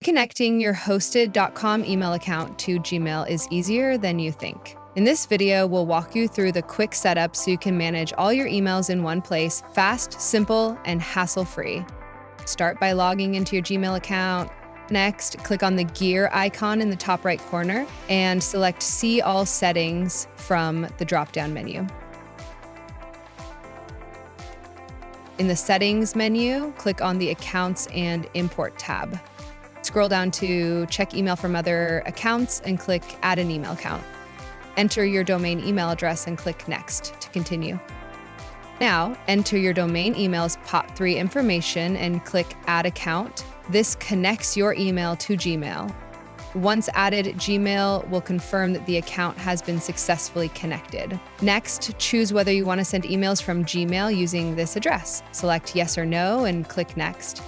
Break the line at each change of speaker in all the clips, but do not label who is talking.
Reconnecting your hosted.com email account to Gmail is easier than you think. In this video, we'll walk you through the quick setup so you can manage all your emails in one place, fast, simple, and hassle-free. Start by logging into your Gmail account. Next, click on the gear icon in the top right corner and select See All Settings from the drop-down menu. In the Settings menu, click on the Accounts and Import tab. Scroll down to Check Email from Other Accounts and click Add an Email Account. Enter your domain email address and click Next to continue. Now, enter your domain email's POP3 information and click Add Account. This connects your email to Gmail. Once added, Gmail will confirm that the account has been successfully connected. Next, choose whether you want to send emails from Gmail using this address. Select Yes or No and click Next.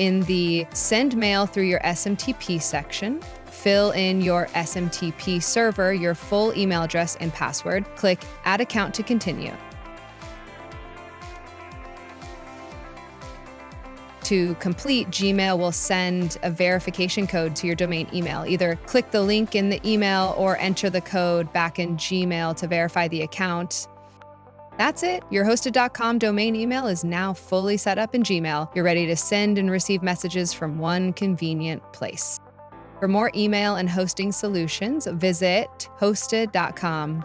In the Send Mail through your SMTP section, fill in your SMTP server, your full email address and password. Click Add Account to continue. To complete, Gmail will send a verification code to your domain email. Either click the link in the email or enter the code back in Gmail to verify the account. That's it. Your hosted.com domain email is now fully set up in Gmail. You're ready to send and receive messages from one convenient place. For more email and hosting solutions, visit hosted.com.